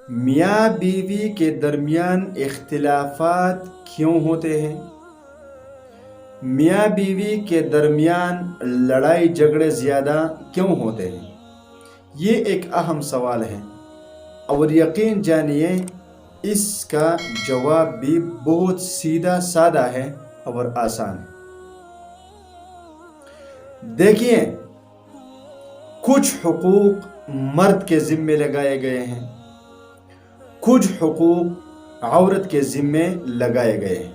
میاں بیوی کے درمیان اختلافات کیوں ہوتے ہیں؟ میاں بیوی کے درمیان لڑائی جھگڑے زیادہ کیوں ہوتے ہیں؟ یہ ایک اہم سوال ہے، اور یقین جانیے اس کا جواب بھی بہت سیدھا سادہ ہے اور آسان ہے۔ دیکھیے، کچھ حقوق مرد کے ذمے لگائے گئے ہیں، کچھ حقوق عورت کے ذمے لگائے گئے ہیں۔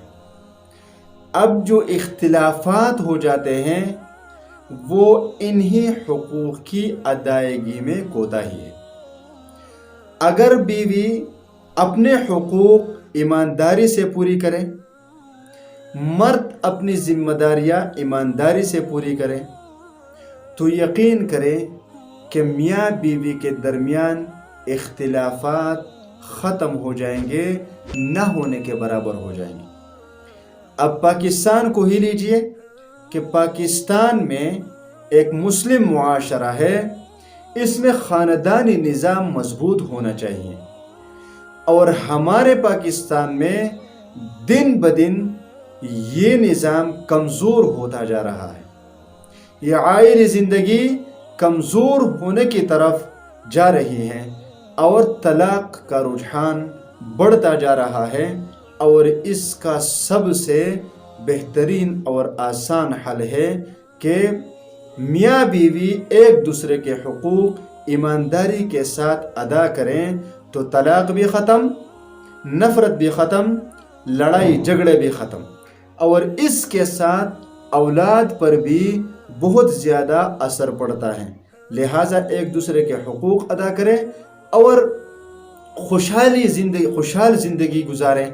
اب جو اختلافات ہو جاتے ہیں وہ انہی حقوق کی ادائیگی میں کوتاہی ہے۔ اگر بیوی اپنے حقوق ایمانداری سے پوری کرے، مرد اپنی ذمہ داریاں ایمانداری سے پوری کرے، تو یقین کرے کہ میاں بیوی کے درمیان اختلافات ختم ہو جائیں گے، نہ ہونے کے برابر ہو جائیں گے۔ اب پاکستان کو ہی لیجئے کہ پاکستان میں ایک مسلم معاشرہ ہے، اس میں خاندانی نظام مضبوط ہونا چاہیے، اور ہمارے پاکستان میں دن بدن یہ نظام کمزور ہوتا جا رہا ہے۔ یہ آئلی زندگی کمزور ہونے کی طرف جا رہی ہے، اور طلاق کا رجحان بڑھتا جا رہا ہے، اور اس کا سب سے بہترین اور آسان حل ہے کہ میاں بیوی ایک دوسرے کے حقوق ایمانداری کے ساتھ ادا کریں، تو طلاق بھی ختم، نفرت بھی ختم، لڑائی جھگڑے بھی ختم، اور اس کے ساتھ اولاد پر بھی بہت زیادہ اثر پڑتا ہے۔ لہٰذا ایک دوسرے کے حقوق ادا کریں اور خوشحال زندگی گزاریں،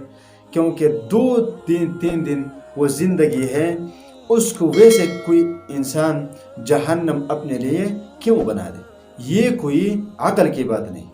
کیونکہ 2-3 دن وہ زندگی ہے، اس کو ویسے کوئی انسان جہنم اپنے لیے کیوں بنا دے؟ یہ کوئی عقل کی بات نہیں۔